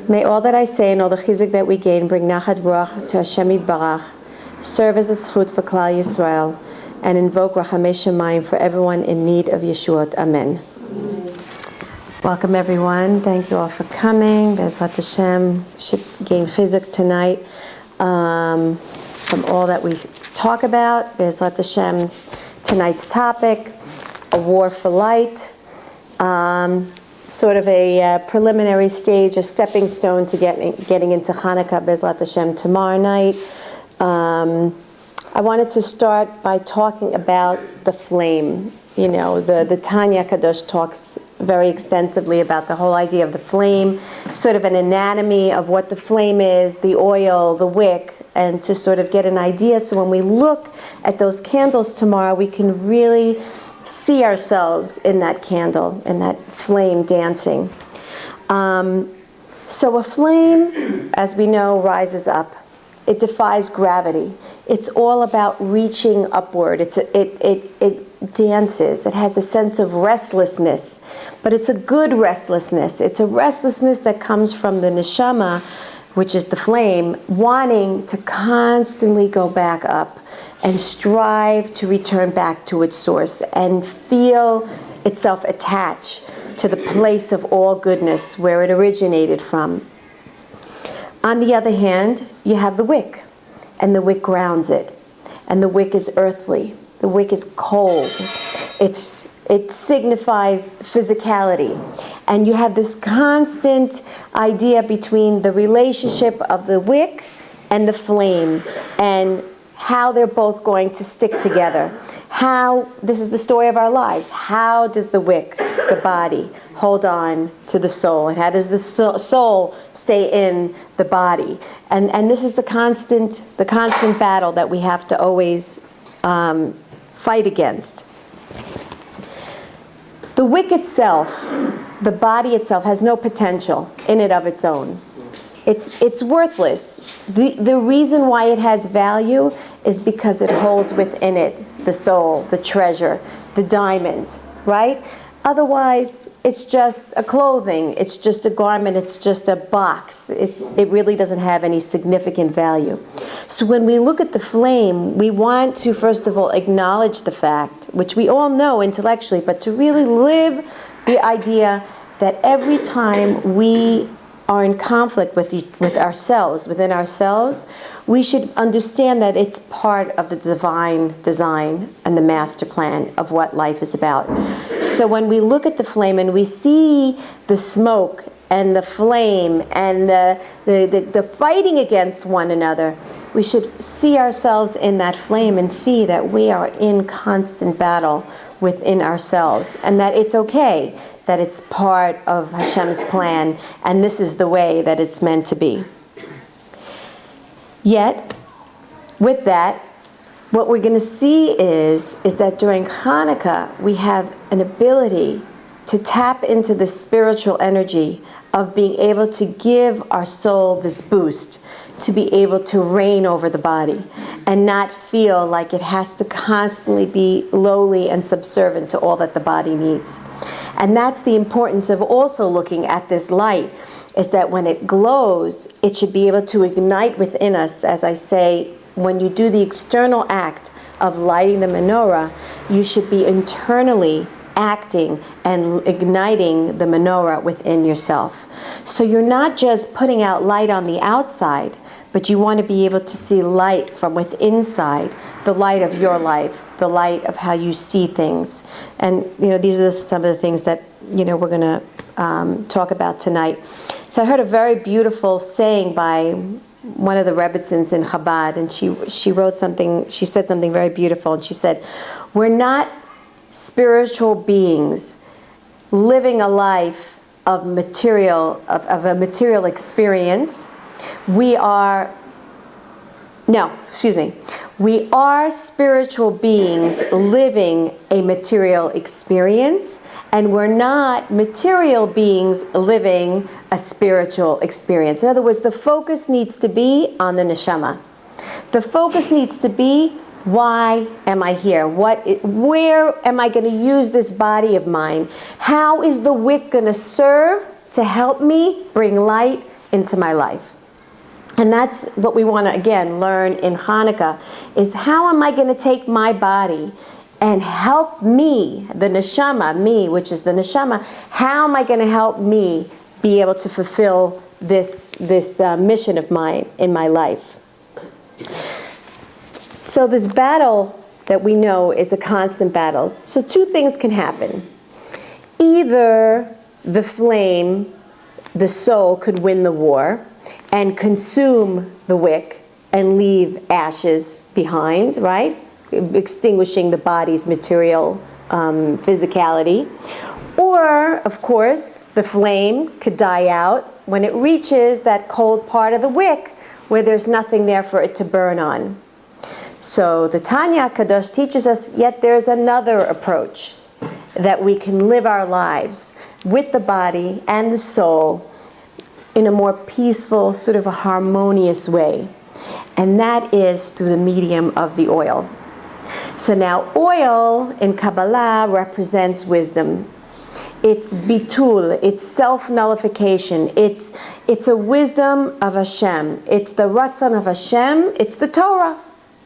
May all that I say and all the chizuk that we gain bring nachat ruach to Hashem Yitbarach, serve as a zchut for Klal Yisrael, and invoke rachamei shamayim for everyone in need of Yeshuot. Amen. Welcome everyone. Thank you all for coming. Bezrat Hashem should gain chizuk tonight from all that we talk about. Bezrat Hashem, tonight's topic, a war for light. Sort of a preliminary stage, a stepping stone to getting into Hanukkah, Bezrat Hashem, tomorrow night. I wanted to start by talking about the flame. You know, the Tanya Kadosh talks very extensively about the whole idea of the flame, sort of an anatomy of what the flame is, the oil, the wick, and to sort of get an idea. So when we look at those candles tomorrow, we can really see ourselves in that candle, in that flame dancing. So a flame, as we know, rises up. It defies gravity. It's all about reaching upward. It dances. It has a sense of restlessness, but it's a good restlessness. It's a restlessness that comes from the neshama, which is the flame, wanting to constantly go back up and strive to return back to its source and feel itself attached to the place of all goodness where it originated from. On the other hand, you have the wick, and the wick grounds it, and the wick is earthly, the wick is cold, it signifies physicality, and you have this constant idea between the relationship of the wick and the flame, and how they're both going to stick together. This is the story of our lives. How does the wick, the body, hold on to the soul? And how does the soul stay in the body? And this is the constant battle that we have to always fight against. The wick itself, the body itself, has no potential in and of its own. It's worthless. The reason why it has value is because it holds within it the soul, the treasure, the diamond, right? Otherwise, it's just a clothing, it's just a garment, it's just a box. It really doesn't have any significant value. So when we look at the flame, we want to, first of all, acknowledge the fact, which we all know intellectually, but to really live the idea that every time we are in conflict with ourselves, within ourselves, we should understand that it's part of the divine design and the master plan of what life is about. So when we look at the flame and we see the smoke and the flame and the fighting against one another, we should see ourselves in that flame and see that we are in constant battle within ourselves, and that it's okay, that it's part of Hashem's plan, and this is the way that it's meant to be. Yet, with that, what we're going to see is that during Hanukkah, we have an ability to tap into the spiritual energy of being able to give our soul this boost, to be able to reign over the body and not feel like it has to constantly be lowly and subservient to all that the body needs. And that's the importance of also looking at this light, is that when it glows, it should be able to ignite within us. As I say, when you do the external act of lighting the menorah, you should be internally acting and igniting the menorah within yourself. So you're not just putting out light on the outside, but you want to be able to see light from within inside, the light of your life, the light of how you see things. And these are some of the things that we're going to talk about tonight. So I heard a very beautiful saying by one of the Rebbitzins in Chabad, and she wrote something. She said something very beautiful, and she said, "We're not spiritual beings living a life of a material experience. We are spiritual beings living a material experience, and we're not material beings living a spiritual experience." In other words, the focus needs to be on the neshama. The focus needs to be, why am I here? Where am I going to use this body of mine? How is the wick going to serve to help me bring light into my life. And that's what we want to, again, learn in Hanukkah, is how am I going to take my body and help me, the neshama, me, which is the neshama, how am I going to help me be able to fulfill this mission of mine in my life? So this battle that we know is a constant battle. So two things can happen. Either the flame, the soul, could win the war and consume the wick and leave ashes behind, right? Extinguishing the body's material physicality. Or, of course, the flame could die out when it reaches that cold part of the wick where there's nothing there for it to burn on. So the Tanya Kadosh teaches us, yet there's another approach, that we can live our lives with the body and the soul in a more peaceful, sort of a harmonious way. And that is through the medium of the oil. So now oil in Kabbalah represents wisdom. It's bitul, it's self-nullification, it's a wisdom of Hashem, it's the ratzon of Hashem, it's the Torah.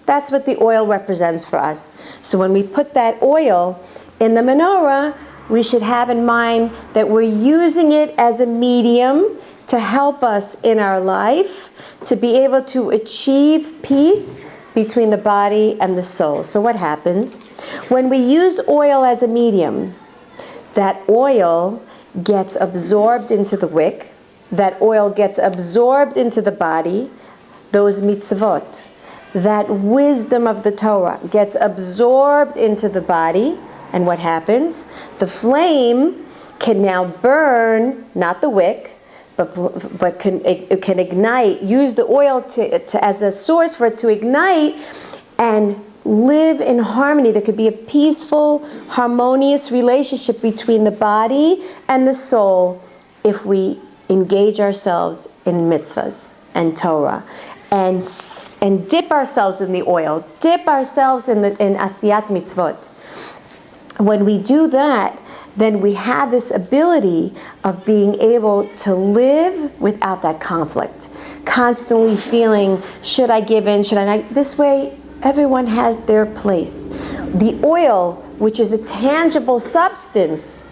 That's what the oil represents for us. So when we put that oil in the menorah, we should have in mind that we're using it as a medium to help us in our life to be able to achieve peace between the body and the soul. So what happens? When we use oil as a medium, that oil gets absorbed into the wick, that oil gets absorbed into the body, those mitzvot, that wisdom of the Torah gets absorbed into the body, and what happens? The flame can now burn, not the wick, but it can ignite, use the oil to as a source for it to ignite and live in harmony. There could be a peaceful, harmonious relationship between the body and the soul if we engage ourselves in mitzvahs and Torah and dip ourselves in the oil, dip ourselves in asiyat mitzvot. When we do that, then we have this ability of being able to live without that conflict, constantly feeling, should I give in, should I not? This way, everyone has their place. The oil, which is a tangible substance,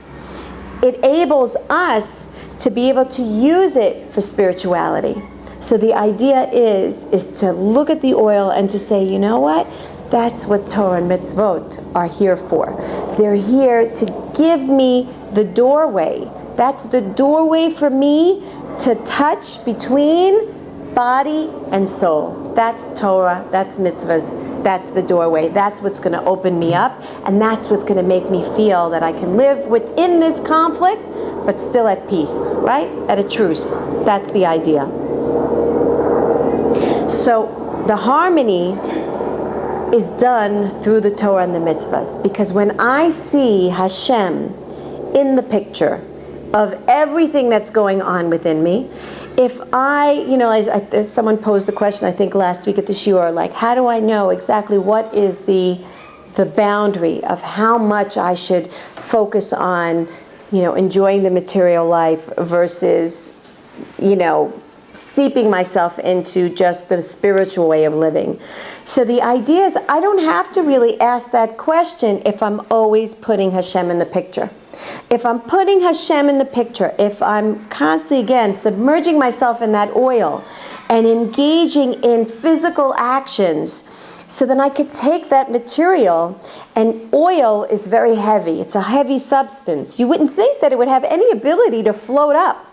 it enables us to be able to use it for spirituality. So the idea is to look at the oil and to say, you know what? That's what Torah and mitzvot are here for. They're here to give me the doorway. That's the doorway for me to touch between body and soul. That's Torah, that's mitzvahs, that's the doorway. That's what's going to open me up, and that's what's going to make me feel that I can live within this conflict, but still at peace, right? At a truce. That's the idea. So the harmony is done through the Torah and the mitzvahs. Because when I see Hashem in the picture of everything that's going on within me, if I, as someone posed a question, I think last week at the shiur, like, how do I know exactly what is the boundary of how much I should focus on, enjoying the material life versus, seeping myself into just the spiritual way of living. So the idea is I don't have to really ask that question if I'm always putting Hashem in the picture. If I'm putting Hashem in the picture, if I'm constantly, again, submerging myself in that oil and engaging in physical actions, so then I could take that material, and oil is very heavy. It's a heavy substance. You wouldn't think that it would have any ability to float up.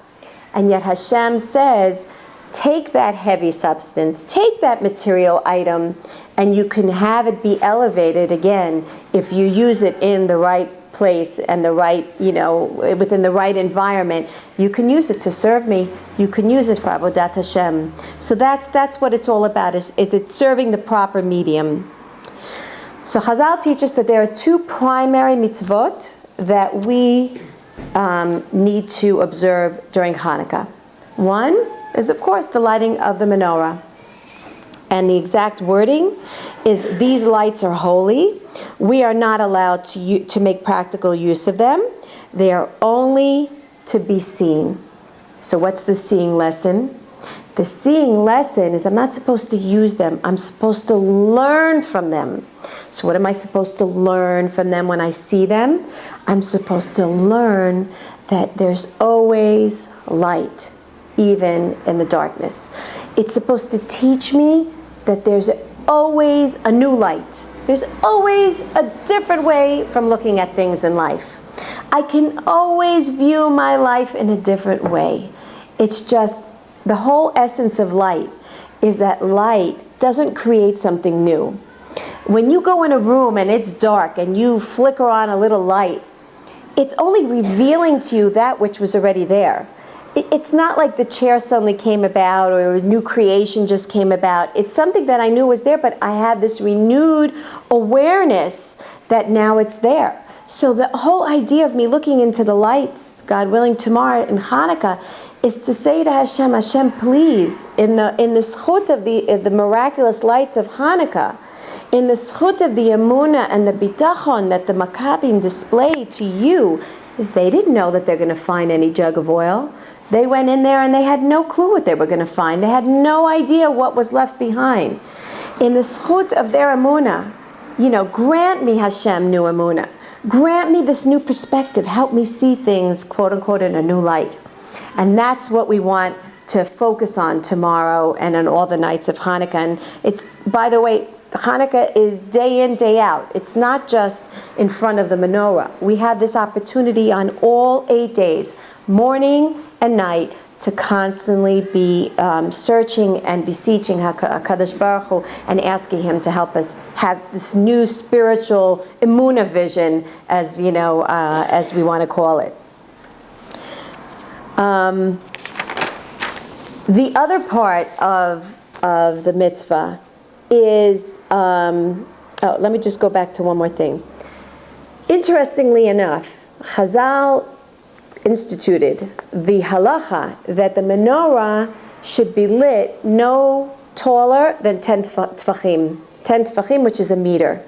And yet Hashem says, take that heavy substance, take that material item, and you can have it be elevated again if you use it in the right place and the right, within the right environment. You can use it to serve me. You can use it for Avodat Hashem. So that's what it's all about, is it serving the proper medium. So Chazal teaches that there are two primary mitzvot that we need to observe during Hanukkah. One is, of course, the lighting of the menorah. And the exact wording is, these lights are holy. We are not allowed to make practical use of them. They are only to be seen. So what's the seeing lesson? The seeing lesson is I'm not supposed to use them. I'm supposed to learn from them. So what am I supposed to learn from them when I see them? I'm supposed to learn that there's always light, even in the darkness. It's supposed to teach me that there's always a new light. There's always a different way from looking at things in life. I can always view my life in a different way. It's just the whole essence of light is that light doesn't create something new. When you go in a room and it's dark and you flicker on a little light, it's only revealing to you that which was already there. It's not like the chair suddenly came about or a new creation just came about. It's something that I knew was there, but I have this renewed awareness that now it's there. So the whole idea of me looking into the lights, God willing, tomorrow in Hanukkah, is to say to Hashem, Hashem, please, in the schut of the miraculous lights of Hanukkah, in the schut of the Emuna and the bitachon that the Maccabim displayed to you, they didn't know that they're going to find any jug of oil. They went in there and they had no clue what they were going to find. They had no idea what was left behind. In the schut of their Emuna, grant me, Hashem, new Emuna. Grant me this new perspective. Help me see things, quote unquote, in a new light. And that's what we want to focus on tomorrow and on all the nights of Hanukkah. And it's, by the way, Hanukkah is day in, day out. It's not just in front of the menorah. We have this opportunity on all 8 days, morning and night, to constantly be searching and beseeching HaKadosh Baruch Hu and asking Him to help us have this new spiritual Emuna vision, as as we want to call it. The other part of the mitzvah is, let me just go back to one more thing. Interestingly enough, Chazal instituted the halacha that the menorah should be lit no taller than 10 tefachim. 10 tefachim, which is a meter.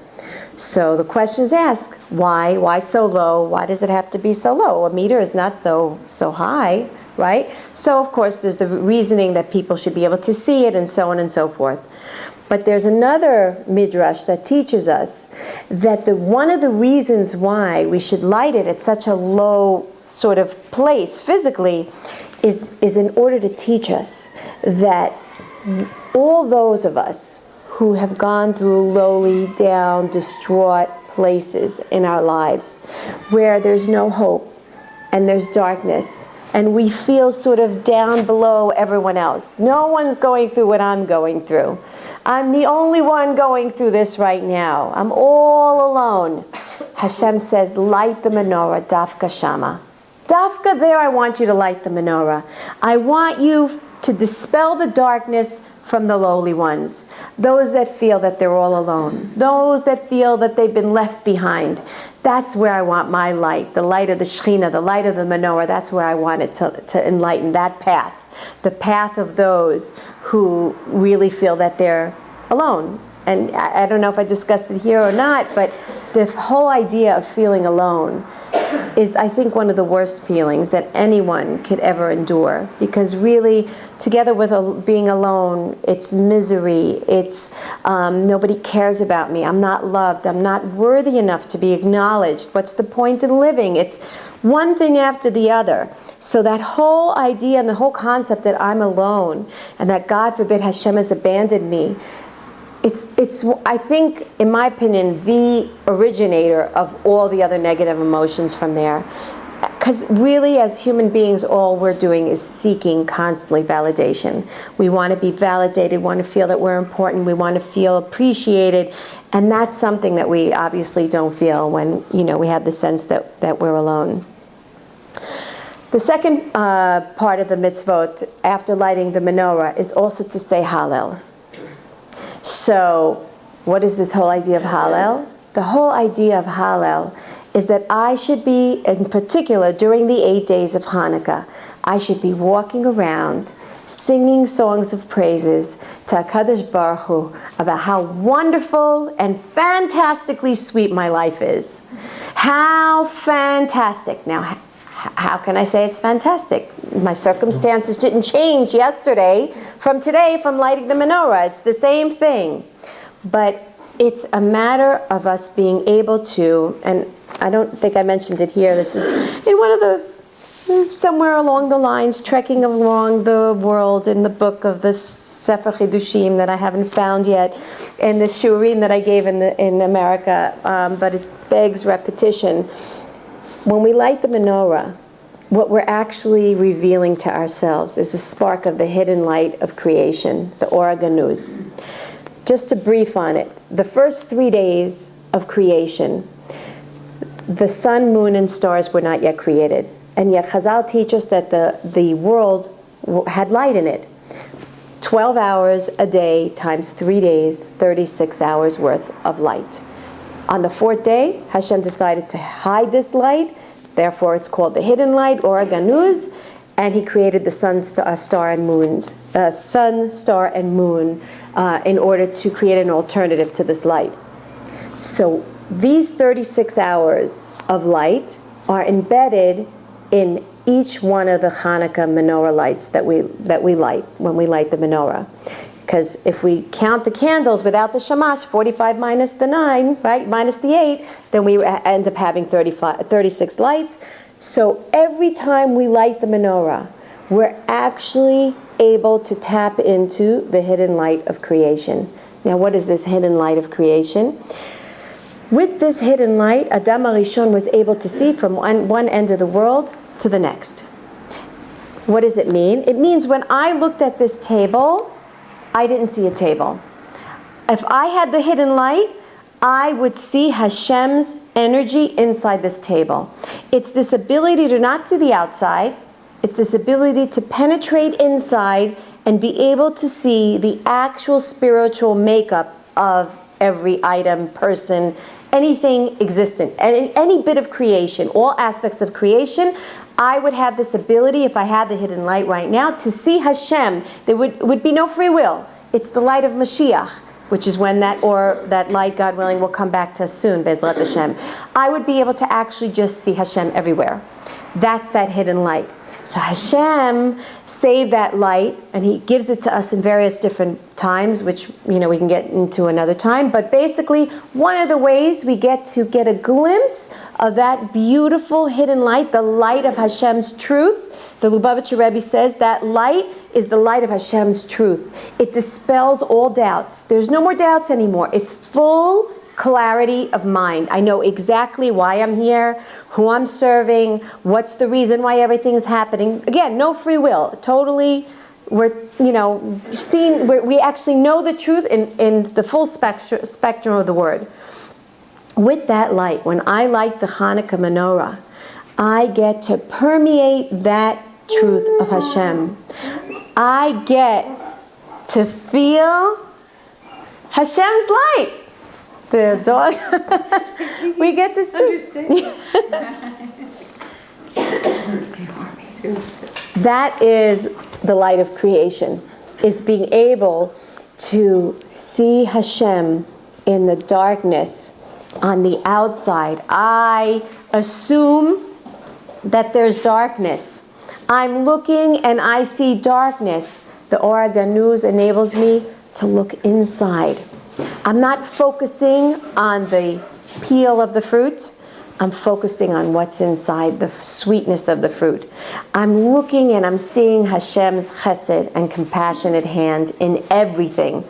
So the question is asked, why? Why so low? Why does it have to be so low? A meter is not so high, right? So of course there's the reasoning that people should be able to see it and so on and so forth. But there's another midrash that teaches us that one of the reasons why we should light it at such a low sort of place physically is in order to teach us that all those of us who have gone through lowly, down, distraught places in our lives where there's no hope and there's darkness and we feel sort of down below everyone else. No one's going through what I'm going through. I'm the only one going through this right now. I'm all alone. Hashem says, light the menorah, dafka shama. Dafka there, I want you to light the menorah. I want you to dispel the darkness from the lowly ones. Those that feel that they're all alone. Those that feel that they've been left behind. That's where I want my light. The light of the Shekhinah, the light of the menorah. That's where I want it to enlighten that path. The path of those who really feel that they're alone. And I don't know if I discussed it here or not, but the whole idea of feeling alone is, I think, one of the worst feelings that anyone could ever endure. Because really, together with being alone, it's misery, it's nobody cares about me, I'm not loved, I'm not worthy enough to be acknowledged, what's the point in living? It's one thing after the other. So that whole idea and the whole concept that I'm alone and that, God forbid, Hashem has abandoned me, it's I think, in my opinion, the originator of all the other negative emotions from there. Because really, as human beings, all we're doing is seeking constantly validation. We want to be validated, want to feel that we're important, we want to feel appreciated, and that's something that we obviously don't feel when we have the sense that we're alone. The second part of the mitzvot after lighting the menorah is also to say Hallel. So, what is this whole idea of Hallel? The whole idea of Hallel is that I should be, in particular during the 8 days of Hanukkah, I should be walking around singing songs of praises to HaKadosh Baruch Hu about how wonderful and fantastically sweet my life is. How fantastic. Now, how can I say it's fantastic? My circumstances didn't change yesterday from today from lighting the menorah. It's the same thing. But it's a matter of us being able to, and I don't think I mentioned it here, this is in one of the, somewhere along the lines, trekking along the world in the book of the Sefer Chidushim that I haven't found yet, and the Shurim that I gave in America, but it begs repetition. When we light the menorah, what we're actually revealing to ourselves is a spark of the hidden light of creation, the Or HaGanuz. Just to brief on it, the first 3 days of creation, the sun, moon, and stars were not yet created. And yet Chazal teach us that the world had light in it. 12 hours a day times 3 days, 36 hours worth of light. On the fourth day, Hashem decided to hide this light, therefore it's called the hidden light, Or HaGanuz, and he created the sun, star, and moons, sun, star, and moon, in order to create an alternative to this light. So these 36 hours of light are embedded in each one of the Hanukkah menorah lights that we light when we light the menorah. Because if we count the candles without the Shemesh, 45 minus the 9, right, minus the 8, then we end up having 36 lights. So every time we light the menorah, we're actually able to tap into the hidden light of creation. Now, what is this hidden light of creation? With this hidden light, Adam HaRishon was able to see from one end of the world to the next. What does it mean? It means when I looked at this table, I didn't see a table. If I had the hidden light, I would see Hashem's energy inside this table. It's this ability to not see the outside. It's this ability to penetrate inside and be able to see the actual spiritual makeup of every item, person, anything existent, any bit of creation, all aspects of creation. I would have this ability, if I had the hidden light right now, to see Hashem. There would be no free will. It's the light of Mashiach, which is when that light, God willing, will come back to us soon, Bezrat Hashem. I would be able to actually just see Hashem everywhere. That's that hidden light. So Hashem saved that light, and he gives it to us in various different times, which we can get into another time. But basically, one of the ways we get a glimpse of that beautiful hidden light, the light of Hashem's truth. The Lubavitcher Rebbe says that light is the light of Hashem's truth. It dispels all doubts. There's no more doubts anymore. It's full clarity of mind. I know exactly why I'm here, who I'm serving, what's the reason why everything's happening. Again, no free will. Totally, we actually know the truth in the full spectrum of the word. With that light, when I light the Hanukkah menorah, I get to permeate that truth of Hashem. I get to feel Hashem's light. The dog. We get to see. That is the light of creation, is being able to see Hashem in the darkness on the outside. I assume that there's darkness. I'm looking and I see darkness. The Or HaGanuz enables me to look inside. I'm not focusing on the peel of the fruit. I'm focusing on what's inside, the sweetness of the fruit. I'm looking and I'm seeing Hashem's chesed and compassionate hand in everything.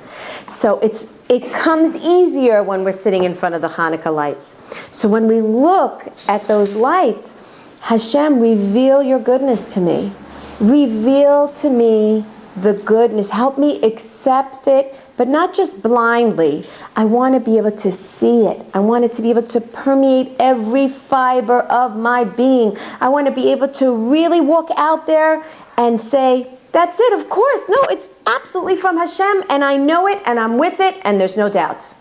So it comes easier when we're sitting in front of the Hanukkah lights. So when we look at those lights, Hashem, reveal your goodness to me. Reveal to me the goodness. Help me accept it, but not just blindly. I want to be able to see it. I want it to be able to permeate every fiber of my being. I want to be able to really walk out there and say, that's it, of course. No, it's absolutely from Hashem, and I know it, and I'm with it, and there's no doubts.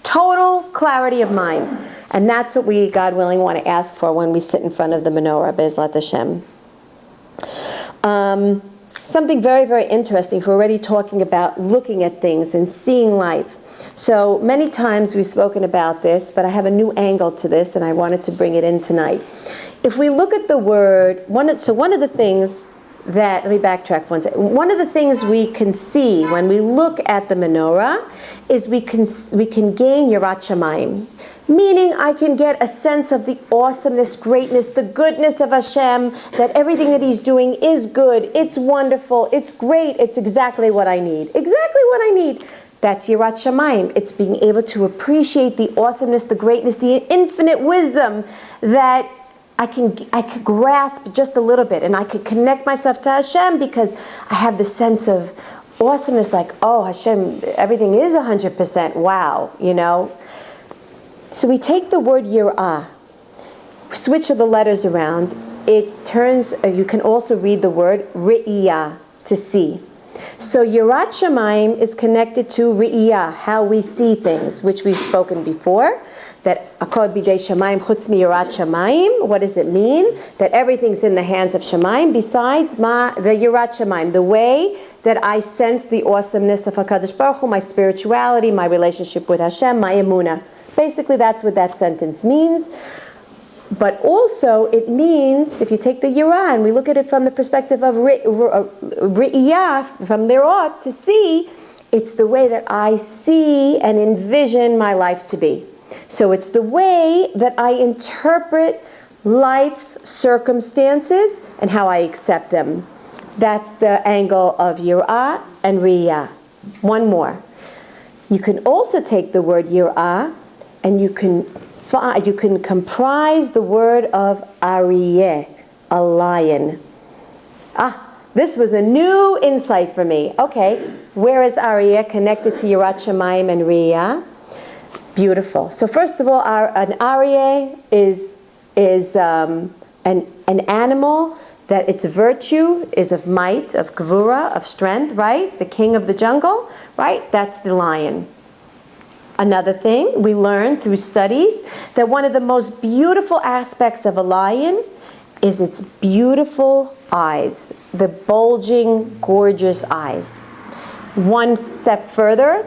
Total clarity of mind. And that's what we, God willing, want to ask for when we sit in front of the menorah, Bezrat Hashem. Something very, very interesting, if we're already talking about looking at things and seeing life. So many times we've spoken about this, but I have a new angle to this, and I wanted to bring it in tonight. if we look at the word, one of the things that, let me backtrack for one second. One of the things we can see when we look at the menorah is we can gain Yirat Shamayim. Meaning I can get a sense of the awesomeness, greatness, the goodness of Hashem, that everything that He's doing is good, it's wonderful, it's great, it's exactly what I need. Exactly what I need. That's Yirat Shamayim. It's being able to appreciate the awesomeness, the greatness, the infinite wisdom that I could grasp just a little bit, and I could connect myself to Hashem because I have the sense of awesomeness, like, oh, Hashem, everything is 100%, wow, you know. So we take the word yirah, switch the letters around, it turns, you can also read the word re'iyah, to see. So Yirat Shamayim is connected to re'iyah, how we see things, which we've spoken before, that akol bidei shamayim chutz mi Yirat Shamayim. What does it mean? That everything's in the hands of Shamayim besides the Yirat Shamayim, the way that I sense the awesomeness of HaKadosh Baruch Hu, my spirituality, my relationship with Hashem, my Emuna. Basically, that's what that sentence means. But also, it means, if you take the Yirah and we look at it from the perspective of Re'iyah, from Lirot, to see, it's the way that I see and envision my life to be. So it's the way that I interpret life's circumstances and how I accept them. That's the angle of Yirah and Re'iyah. One more. You can also take the word Yirah and you can comprise the word of Aryeh, a lion. This was a new insight for me. Okay, where is Aryeh connected to Yirat Shamayim and Re'iyah? Beautiful. So first of all, an Aryeh is an animal that its virtue is of might, of gevura, of strength, right? The king of the jungle, right? That's the lion. Another thing we learn through studies, that one of the most beautiful aspects of a lion is its beautiful eyes, the bulging, gorgeous eyes. One step further,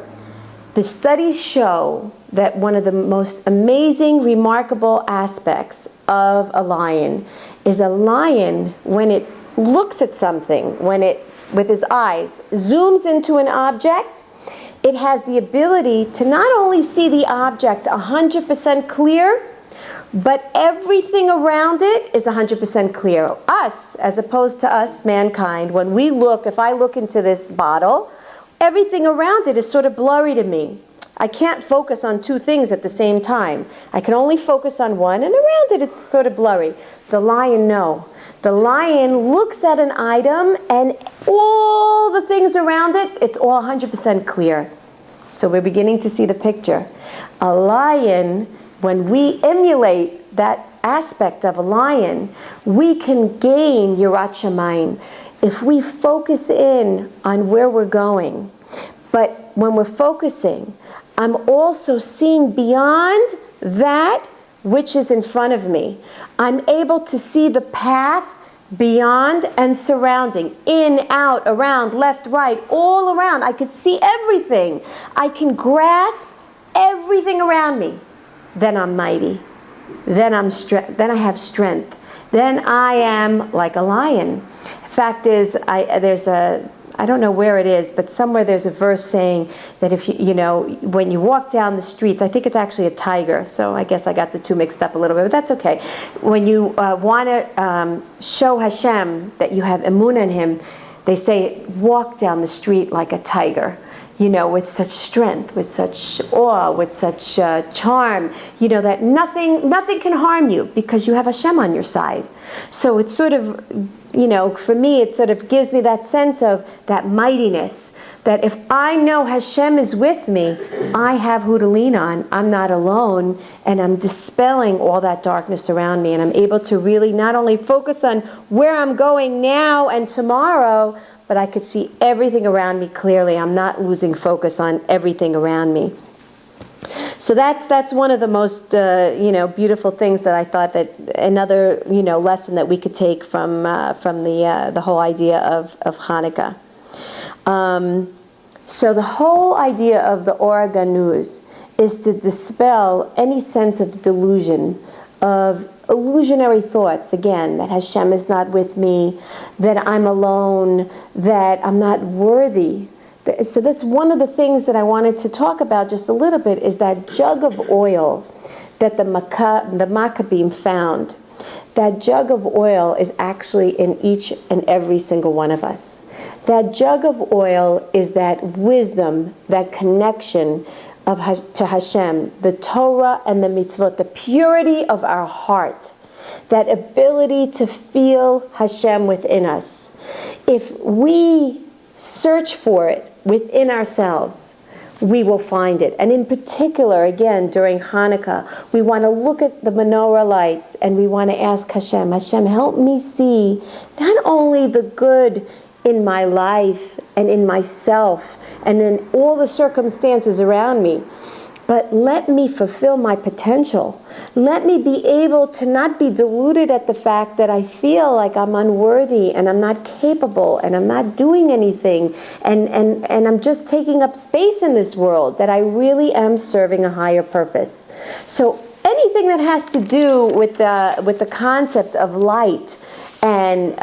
the studies show that one of the most amazing, remarkable aspects of a lion is a lion, when it looks at something, when it, with his eyes, zooms into an object, it has the ability to not only see the object 100% clear, but everything around it is 100% clear. Us, as opposed to us, mankind, when we look, if I look into this bottle, everything around it is sort of blurry to me. I can't focus on two things at the same time. I can only focus on one, and around it it's sort of blurry. The lion, no. The lion looks at an item, and all the things around it, it's all 100% clear. So we're beginning to see the picture. A lion, when we emulate that aspect of a lion, we can gain Yirat Shamayim. If we focus in on where we're going, but when we're focusing, I'm also seeing beyond that which is in front of me. I'm able to see the path beyond and surrounding, in, out, around, left, right, all around. I could see everything. I can grasp everything around me. Then I'm mighty. Then I have strength. Then I am like a lion. Fact is, I don't know where it is, but somewhere there's a verse saying that if when you walk down the streets, I think it's actually a tiger, so I guess I got the two mixed up a little bit, but that's okay. When you want to show Hashem that you have Emuna in Him, they say, walk down the street like a tiger, with such strength, with such awe, with such charm, that nothing can harm you because you have Hashem on your side. So it's sort of, for me, it sort of gives me that sense of that mightiness, that if I know Hashem is with me, I have who to lean on. I'm not alone, and I'm dispelling all that darkness around me, and I'm able to really not only focus on where I'm going now and tomorrow, but I could see everything around me clearly. I'm not losing focus on everything around me. So that's one of the most beautiful things that I thought that another lesson that we could take from the whole idea of Hanukkah. So the whole idea of the Ora Ganuz is to dispel any sense of delusion, of illusionary thoughts, again, that Hashem is not with me, that I'm alone, that I'm not worthy. So that's one of the things that I wanted to talk about just a little bit, is that jug of oil that the Maccabim found. That jug of oil is actually in each and every single one of us. That jug of oil is that wisdom, that connection to Hashem, the Torah and the mitzvot, the purity of our heart, that ability to feel Hashem within us. If we search for it within ourselves, we will find it. And in particular, again, during Hanukkah, we want to look at the menorah lights and we want to ask Hashem, help me see not only the good in my life and in myself and in all the circumstances around me, but let me fulfill my potential. Let me be able to not be deluded at the fact that I feel like I'm unworthy and I'm not capable and I'm not doing anything and I'm just taking up space in this world, that I really am serving a higher purpose. So anything that has to do with the concept of light and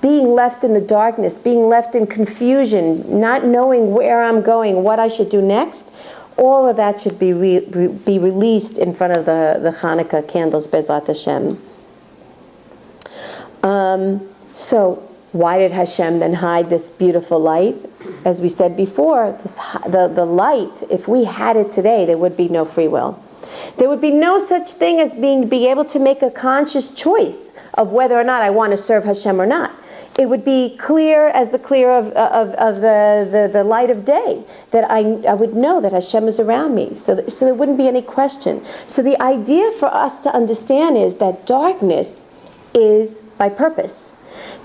being left in the darkness, being left in confusion, not knowing where I'm going, what I should do next, all of that should be released in front of the Hanukkah candles, Bezrat Hashem. So why did Hashem then hide this beautiful light? As we said before, the light, if we had it today, there would be no free will. There would be no such thing as being able to make a conscious choice of whether or not I want to serve Hashem or not. It would be clear as the clear of the light of day, that I would know that Hashem is around me. So there wouldn't be any question. So the idea for us to understand is that darkness is by purpose.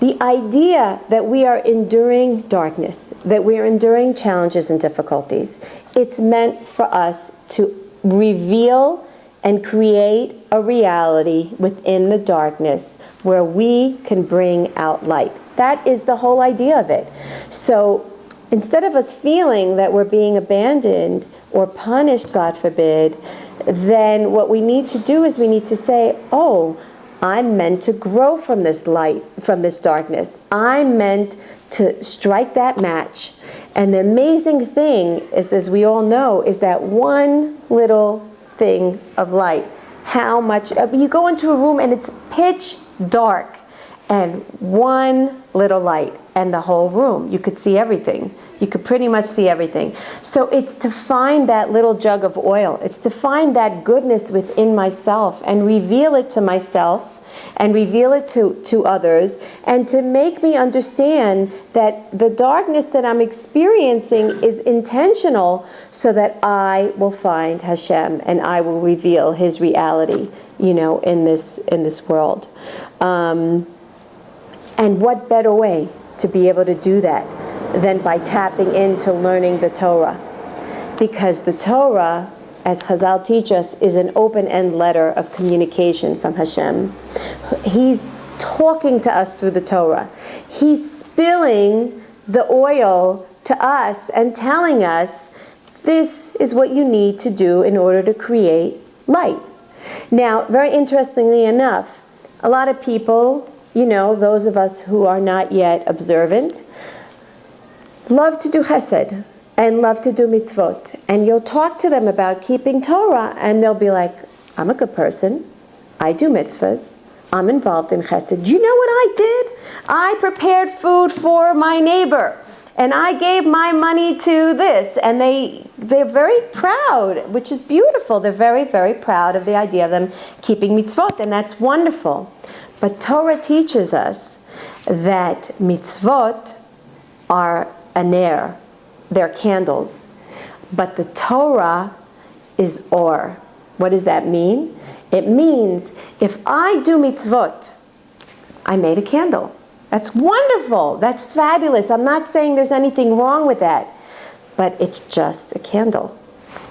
The idea that we are enduring darkness, that we are enduring challenges and difficulties, it's meant for us to reveal and create a reality within the darkness where we can bring out light. That is the whole idea of it. So instead of us feeling that we're being abandoned or punished, God forbid, then what we need to do is we need to say, oh, I'm meant to grow from this light, from this darkness. I'm meant to strike that match. And the amazing thing is, as we all know, is that one little thing of light, how much, you go into a room and it's pitch dark, and one little light and the whole room, you could see everything. You could pretty much see everything. So it's to find that little jug of oil. It's to find that goodness within myself and reveal it to myself and reveal it to others, and to make me understand that the darkness that I'm experiencing is intentional, so that I will find Hashem and I will reveal His reality, in this world. And what better way to be able to do that than by tapping into learning the Torah? Because the Torah, as Chazal teach us, is an open-end letter of communication from Hashem. He's talking to us through the Torah. He's spilling the oil to us and telling us, this is what you need to do in order to create light. Now, very interestingly enough, a lot of people, those of us who are not yet observant, love to do chesed and love to do mitzvot. And you'll talk to them about keeping Torah, and they'll be like, I'm a good person. I do mitzvahs. I'm involved in chesed. Do you know what I did? I prepared food for my neighbor, and I gave my money to this. And they're very proud, which is beautiful. They're very, very proud of the idea of them keeping mitzvot, and that's wonderful. But Torah teaches us that mitzvot are aner. They're candles. But the Torah is or. What does that mean? It means if I do mitzvot, I made a candle. That's wonderful. That's fabulous. I'm not saying there's anything wrong with that. But it's just a candle.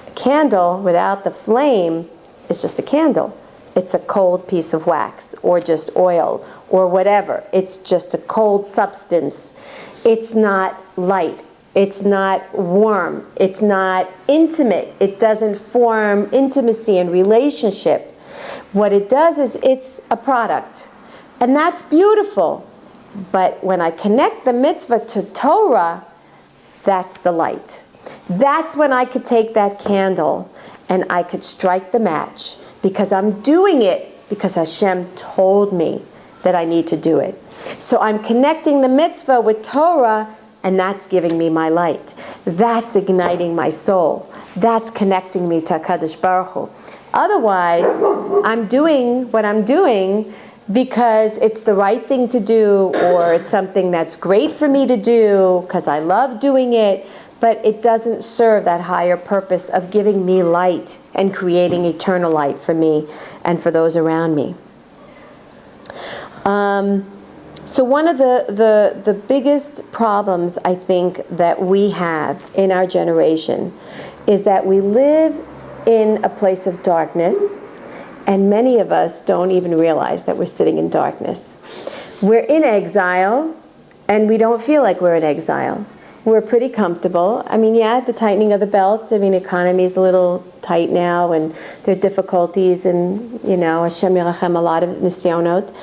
A candle without the flame is just a candle. It's a cold piece of wax or just oil or whatever. It's just a cold substance. It's not light. It's not warm. It's not intimate. It doesn't form intimacy and relationship. What it does is it's a product. And that's beautiful. But when I connect the mitzvah to Torah, that's the light. That's when I could take that candle and I could strike the match, because I'm doing it because Hashem told me that I need to do it. So I'm connecting the mitzvah with Torah, and that's giving me my light. That's igniting my soul. That's connecting me to HaKadosh Baruch Hu. Otherwise, I'm doing what I'm doing because it's the right thing to do, or it's something that's great for me to do because I love doing it, but it doesn't serve that higher purpose of giving me light and creating eternal light for me and for those around me. So one of the biggest problems I think that we have in our generation is that we live in a place of darkness, and many of us don't even realize that we're sitting in darkness. We're in exile, and we don't feel like we're in exile. We're pretty comfortable. I mean, yeah, the tightening of the belt. I mean, the economy is a little tight now, and there are difficulties, and, Hashem Yerachem, a lot of nisyonot.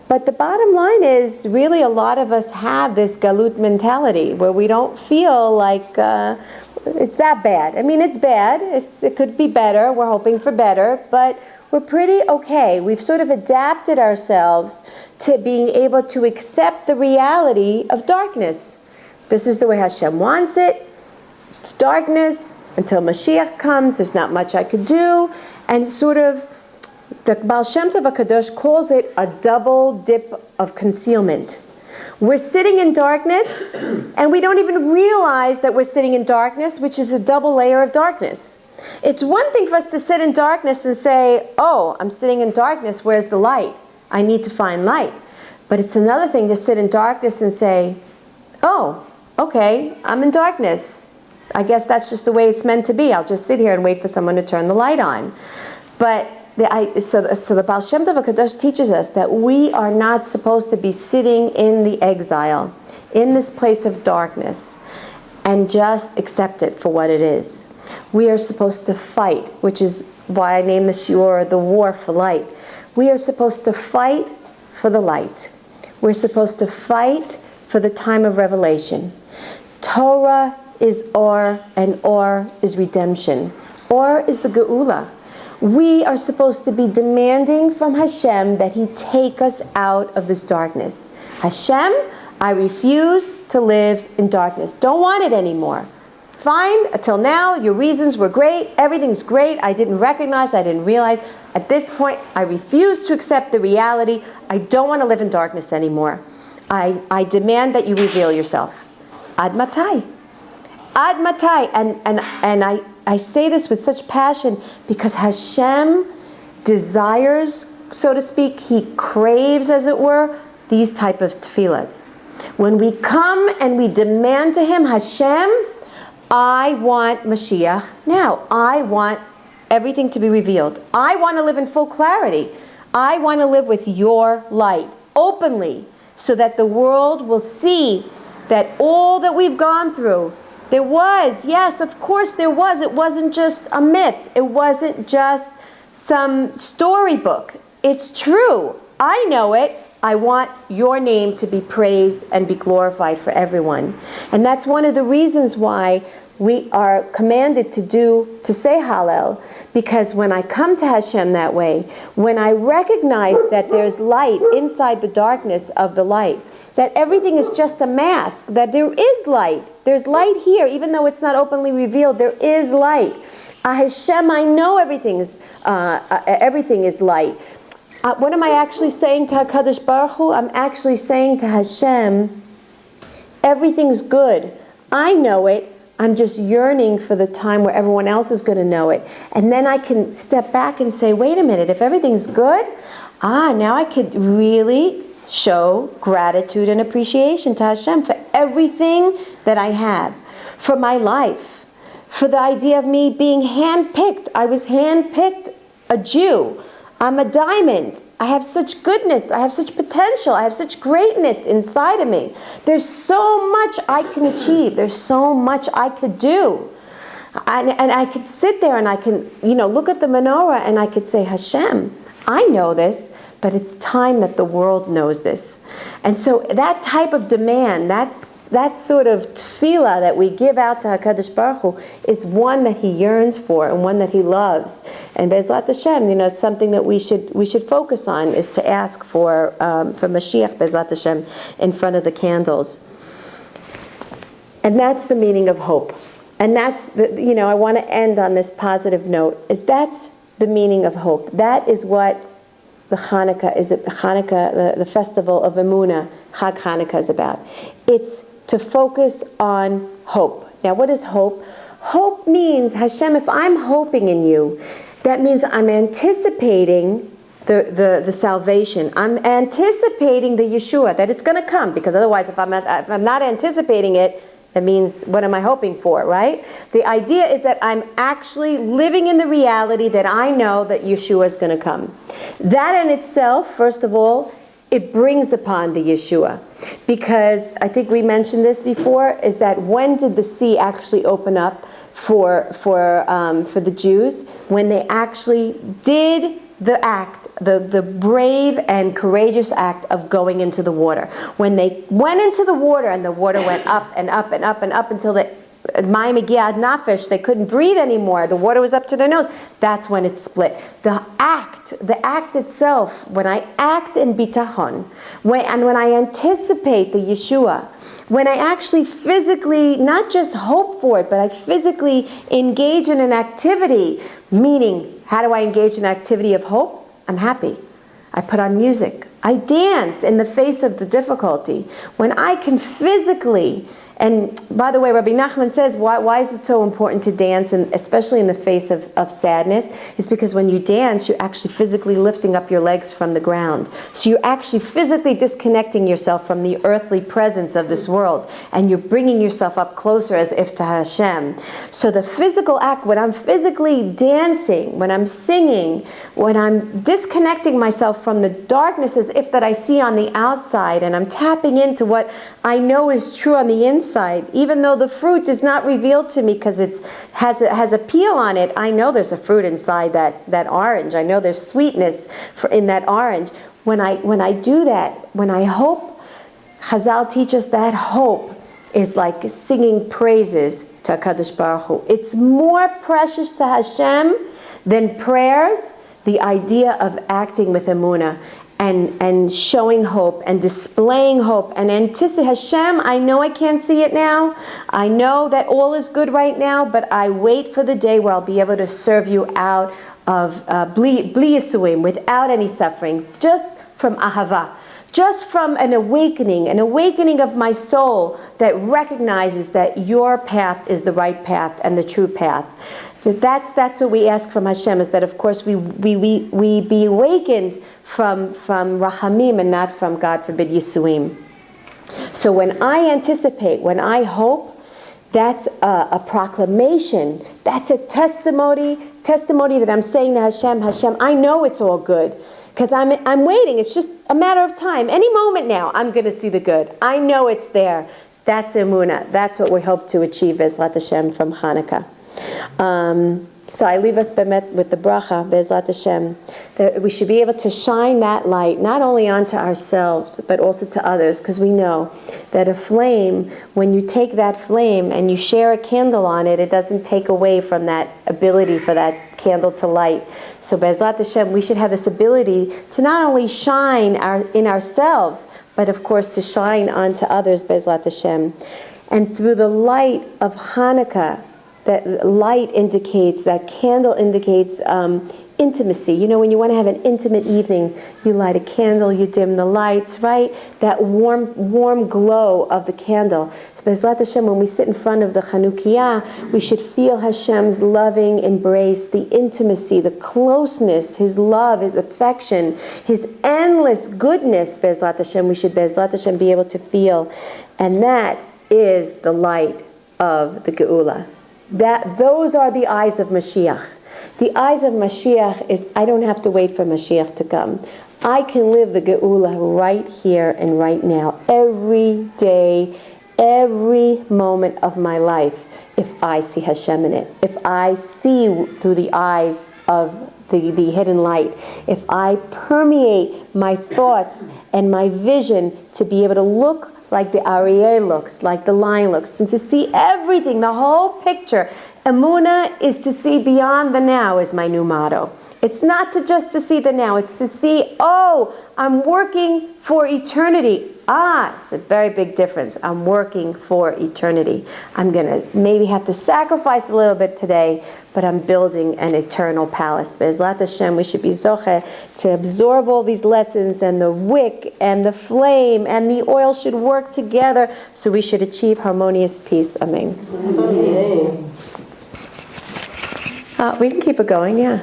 But the bottom line is, really, a lot of us have this galut mentality where we don't feel like it's that bad. I mean, it's bad. It could be better. We're hoping for better, but we're pretty okay. We've sort of adapted ourselves to being able to accept the reality of darkness. This is the way Hashem wants it. It's darkness until Mashiach comes. There's not much I could do. And sort of, the Baal Shem Tov HaKadosh calls it a double dip of concealment. We're sitting in darkness, and we don't even realize that we're sitting in darkness, which is a double layer of darkness. It's one thing for us to sit in darkness and say, oh, I'm sitting in darkness, where's the light? I need to find light. But it's another thing to sit in darkness and say, oh, okay, I'm in darkness. I guess that's just the way it's meant to be. I'll just sit here and wait for someone to turn the light on. But so the Baal Shem Tov HaKadosh teaches us that we are not supposed to be sitting in the exile, in this place of darkness, and just accept it for what it is. We are supposed to fight, which is why I named the shiur the war for light. We are supposed to fight for the light. We're supposed to fight for the time of revelation. Torah is or, and or is redemption. Or is the geula. We are supposed to be demanding from Hashem that He take us out of this darkness. Hashem, I refuse to live in darkness. Don't want it anymore. Fine, until now, your reasons were great. Everything's great. I didn't recognize, I didn't realize. At this point, I refuse to accept the reality. I don't want to live in darkness anymore. I demand that you reveal yourself. Ad matai. Ad matai. And I say this with such passion because Hashem desires, so to speak, He craves, as it were, these type of tefillahs. When we come and we demand to Him, Hashem, I want Mashiach now. I want everything to be revealed. I want to live in full clarity. I want to live with your light, openly, so that the world will see that all that we've gone through, there was, yes, of course there was. It wasn't just a myth. It wasn't just some storybook. It's true. I know it. I want your name to be praised and be glorified for everyone. And that's one of the reasons why we are commanded to say Hallel, because when I come to Hashem that way, when I recognize that there's light inside the darkness of the light, that everything is just a mask, that there is light. There's light here, even though it's not openly revealed, there is light. Hashem, I know everything is light. What am I actually saying to HaKadosh Baruch Hu? I'm actually saying to Hashem, everything's good. I know it. I'm just yearning for the time where everyone else is going to know it. And then I can step back and say, wait a minute, if everything's good, now I could really show gratitude and appreciation to Hashem for everything that I have, for my life, for the idea of me being handpicked. I was handpicked a Jew. I'm a diamond. I have such goodness. I have such potential. I have such greatness inside of me. There's so much I can achieve. There's so much I could do. And I could sit there and I can, look at the menorah and I could say, Hashem, I know this, but it's time that the world knows this. And so that type of demand, that sort of tefillah that we give out to HaKadosh Baruch Hu is one that He yearns for and one that He loves. And Be'ezrat Hashem, it's something that we should focus on, is to ask for Mashiach, Be'ezrat Hashem, in front of the candles. And that's the meaning of hope. And that's I want to end on this positive note. That's the meaning of hope. That is what the Hanukkah, the festival of Emuna, Chag Hanukkah, is about. It's to focus on hope. Now, what is hope? Hope means, Hashem, if I'm hoping in you, that means I'm anticipating the salvation. I'm anticipating the Yeshua, that it's going to come, because otherwise, if I'm not anticipating it, that means, what am I hoping for, right? The idea is that I'm actually living in the reality that I know that Yeshua is going to come. That in itself, first of all, it brings upon the Yeshua. Because, I think we mentioned this before, is that when did the sea actually open up for the Jews? When they actually did the act, the brave and courageous act of going into the water. When they went into the water, and the water went up and up and up and up until the Mayim Egiad Nafesh, they couldn't breathe anymore. The water was up to their nose. That's when it split. The act itself, when I act in bitachon, when I anticipate the Yeshua, when I actually physically, not just hope for it, but I physically engage in an activity, meaning, how do I engage in an activity of hope? I'm happy. I put on music. I dance in the face of the difficulty. When I can physically, and by the way, Rabbi Nachman says, why is it so important to dance, and especially in the face of sadness? Is because when you dance, you're actually physically lifting up your legs from the ground. So you're actually physically disconnecting yourself from the earthly presence of this world, and you're bringing yourself up closer as if to Hashem. So the physical act, when I'm physically dancing, when I'm singing, when I'm disconnecting myself from the darkness as if that I see on the outside, and I'm tapping into what I know is true on the inside, even though the fruit is not revealed to me because it has a peel on it. I know there's a fruit inside that orange. I know there's sweetness in that orange. When I do that, when I hope, Chazal teach us that hope is like singing praises to HaKadosh Baruch Hu. It's more precious to Hashem than prayers, the idea of acting with Emuna. And showing hope and displaying hope and anticipating, Hashem, I know I can't see it now. I know that all is good right now, but I wait for the day where I'll be able to serve you out of bli yisuim, without any suffering, just from ahava, just from an awakening of my soul that recognizes that your path is the right path and the true path. That's what we ask from Hashem, is that of course we be awakened from rachamim and not from, God forbid, yisuim. So when I anticipate, when I hope, that's a proclamation. That's a testimony that I'm saying to Hashem, I know it's all good. Because I'm waiting. It's just a matter of time. Any moment now, I'm going to see the good. I know it's there. That's Emuna. That's what we hope to achieve, Be'ezrat Hashem, from Hanukkah. So I leave us with the bracha, Be'ezrat Hashem, that we should be able to shine that light not only onto ourselves but also to others, because we know that a flame, when you take that flame and you share a candle on it, it doesn't take away from that ability for that candle to light. So Be'ezrat Hashem, we should have this ability to not only shine in ourselves, but of course to shine onto others, Be'ezrat Hashem. And through the light of Hanukkah, that light indicates, that candle indicates intimacy. You know, when you want to have an intimate evening, you light a candle, you dim the lights, right? That warm glow of the candle. So Be'ezrat Hashem, when we sit in front of the Chanukiah, we should feel Hashem's loving embrace, the intimacy, the closeness, His love, His affection, His endless goodness, Be'ezrat Hashem, we should Be'ezrat Hashem be able to feel. And that is the light of the Geula. Those are the eyes of Mashiach. The eyes of Mashiach is, I don't have to wait for Mashiach to come. I can live the Geula right here and right now, every day, every moment of my life, if I see Hashem in it. If I see through the eyes of the hidden light. If I permeate my thoughts and my vision to be able to look like the Aryeh looks, like the lion looks, and to see everything, the whole picture. Emuna is to see beyond the now, is my new motto. It's not just to see the now, it's to see, oh, I'm working for eternity. It's a very big difference. I'm working for eternity. I'm going to maybe have to sacrifice a little bit today, but I'm building an eternal palace. Be'ezrat Hashem, we should be zocheh to absorb all these lessons, and the wick and the flame and the oil should work together, so we should achieve harmonious peace. Amen. Amen. We can keep it going, yeah.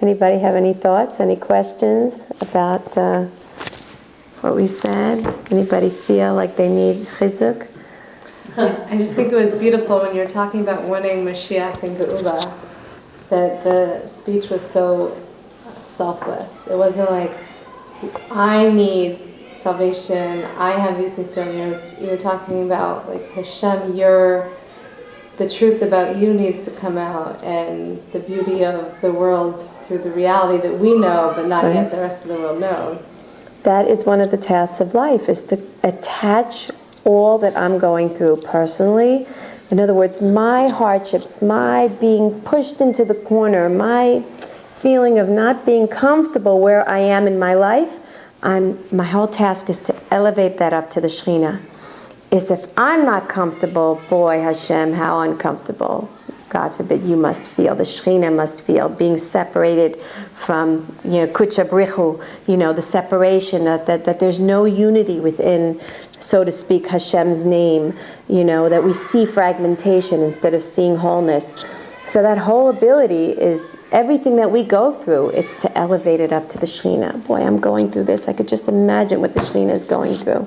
Anybody have any thoughts, any questions about what we said? Anybody feel like they need chizuk? I just think it was beautiful when you were talking about winning Mashiach and Geula, that the speech was so selfless. It wasn't like, I need salvation, I have these concerns. You were talking about, like, Hashem, the truth about you needs to come out, and the beauty of the world through the reality that we know, but not yet the rest of the world knows. That is one of the tasks of life, is to attach all that I'm going through personally. In other words, my hardships, my being pushed into the corner, my feeling of not being comfortable where I am in my life, my whole task is to elevate that up to the Shekhinah. Is if I'm not comfortable, boy, Hashem, how uncomfortable, God forbid, you must feel, the Shekhinah must feel, being separated from, Kucha Brichu, the separation, that there's no unity within, so to speak, Hashem's name, that we see fragmentation instead of seeing wholeness. So that whole ability is everything that we go through, it's to elevate it up to the Shekhinah. Boy, I'm going through this. I could just imagine what the Shekhinah is going through.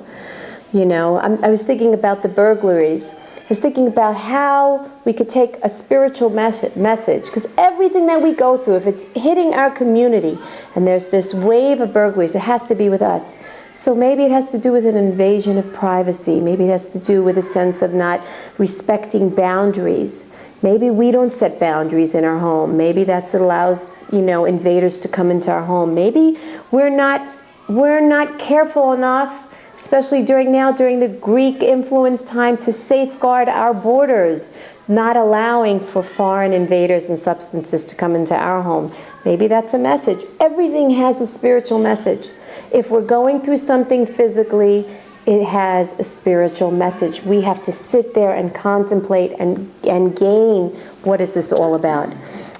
I was thinking about the burglaries. I was thinking about how we could take a spiritual message, because everything that we go through, if it's hitting our community and there's this wave of burglaries, it has to be with us. So maybe it has to do with an invasion of privacy. Maybe it has to do with a sense of not respecting boundaries. Maybe we don't set boundaries in our home. Maybe that's what allows, invaders to come into our home. Maybe we're not careful enough, especially during the Greek influence time, to safeguard our borders, not allowing for foreign invaders and substances to come into our home. Maybe that's a message. Everything has a spiritual message. If we're going through something physically, it has a spiritual message. We have to sit there and contemplate and gain, what is this all about?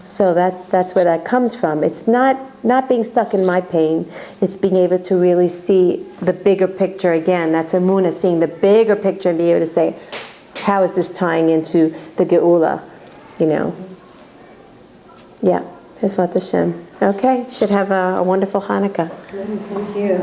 So that's where that comes from. It's not being stuck in my pain. It's being able to really see the bigger picture again. That's Emuna, seeing the bigger picture and be able to say, how is this tying into the Geula? Yeah, Hashem. Okay, should have a wonderful Hanukkah. Thank you.